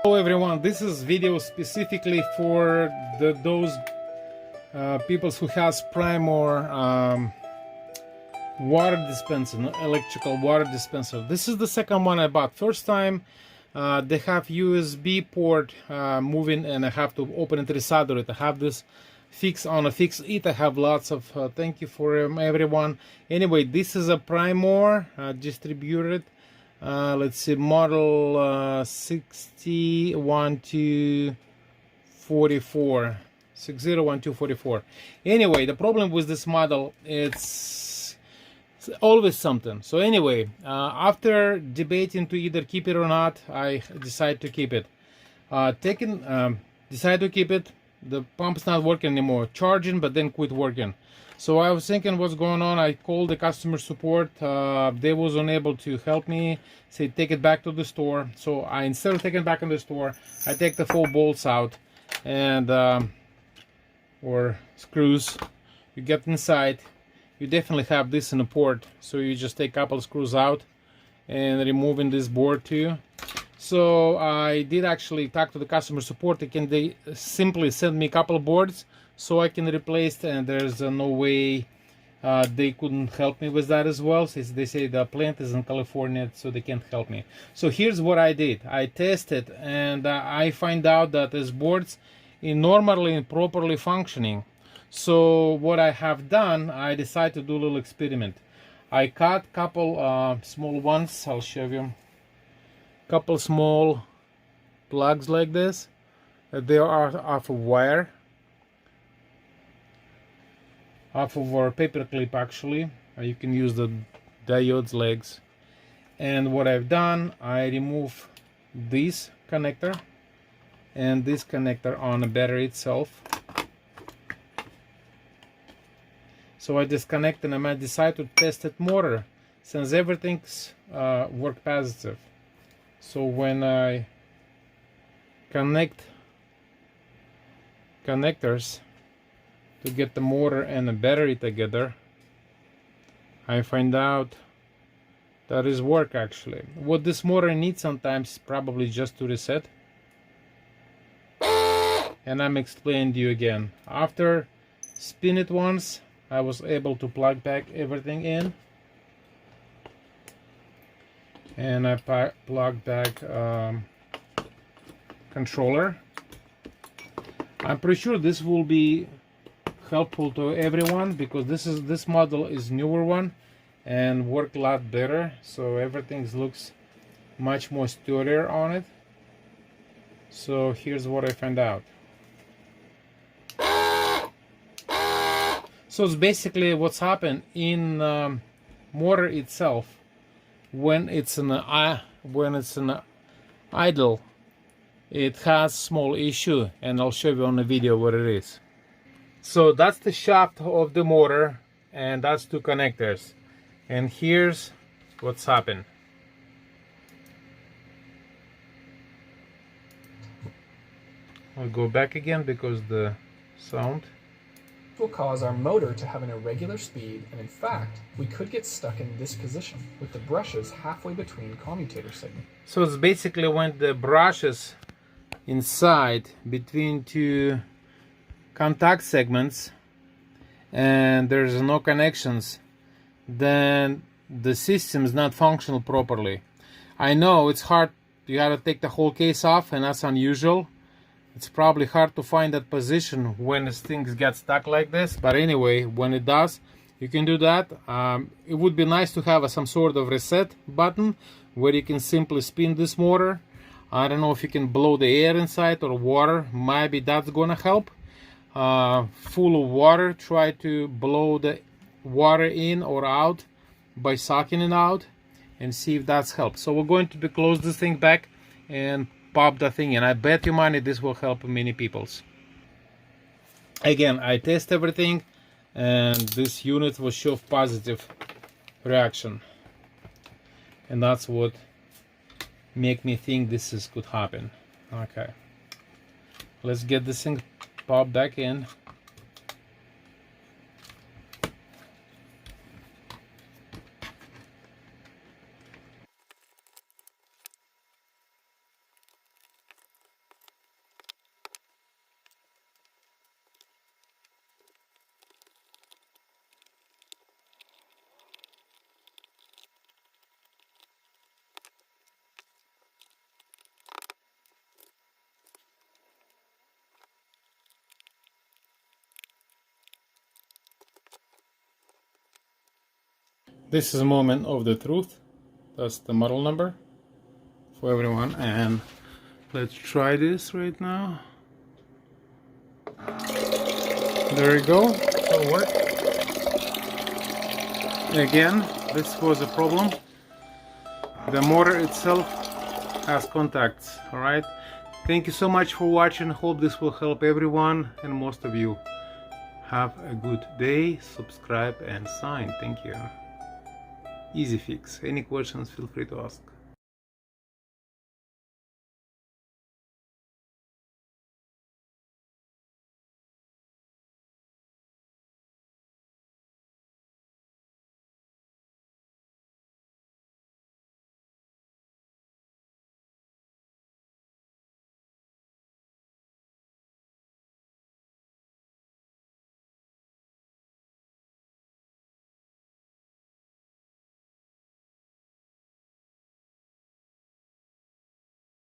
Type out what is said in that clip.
Hello everyone, this is video specifically for those people who has Primo water dispenser, electrical water dispenser. This is the second one I bought. First time they have USB port moving and I have to open it, resolder it. I have this fix on a fix it. I have lots of thank you for everyone. Anyway, this is a Primo distributed. Let's see, model 601244. Anyway, the problem with this model, it's always something. So anyway, after debating to either keep it or not, I decided to keep it. Decided to keep it. The pump's not working anymore, charging but then quit working. So I was thinking what's going on. I called the customer support. They was unable to help me. Say take it back to the store. So I, instead of taking it back in the store, I take the 4 bolts out and or screws. You get inside. You definitely have this in the port. So you just take a couple of screws out and removing this board too. So I did actually talk to the customer support. They simply send me a couple of boards so I can replace, and there's no way they couldn't help me with that as well, since they say the plant is in California, so they can't help me. So here's what I did. I tested and I find out that these boards are normally and properly functioning. So what I have done, I decided to do a little experiment. I cut a couple small ones. I'll show you. Couple small plugs like this. They are off of wire. Off of our paper clip actually. You can use the diodes legs. And what I've done, I remove this connector and this connector on the battery itself. So I disconnect and I might decide to test it motor, since everything's work positive. So when I connect connectors to get the motor and the battery together, I find out that is work actually. What this motor needs sometimes is probably just to reset. And I'm explaining to you again. After spin it once, I was able to plug back everything in. And I plug back controller. I'm pretty sure this will be helpful to everyone, because this model is newer one and work a lot better, so everything looks much more sturdier on it. So here's what I found out. So it's basically what's happened in motor itself. When it's in idle, it has small issue, and I'll show you on the video what it is. So that's the shaft of the motor, and that's 2 connectors. And here's what's happened. I'll go back again because the sound will cause our motor to have an irregular speed, and in fact, we could get stuck in this position with the brushes halfway between commutator segments. So it's basically when the brushes inside between 2 contact segments and there's no connections, then the system is not functional properly. I know it's hard, you gotta take the whole case off, and that's unusual. It's probably hard to find that position when things get stuck like this, but anyway, when it does, you can do that. It would be nice to have some sort of reset button where you can simply spin this motor. I don't know if you can blow the air inside or water. Maybe that's gonna help. Full of water, try to blow the water in or out by sucking it out and see if that's helped. So we're going to close this thing back and pop the thing in. I bet you money this will help many peoples. Again, I test everything and this unit will show positive reaction, and that's what make me think this could happen. Okay, let's get this thing popped back in. This is a moment of the truth. That's the model number for everyone, and let's try this right now. There we go. It'll work. Again, this was a problem. The motor itself has contacts. All right. Thank you so much for watching. Hope this will help everyone and most of you. Have a good day. Subscribe and sign. Thank you. Easy fix. Any questions, feel free to ask.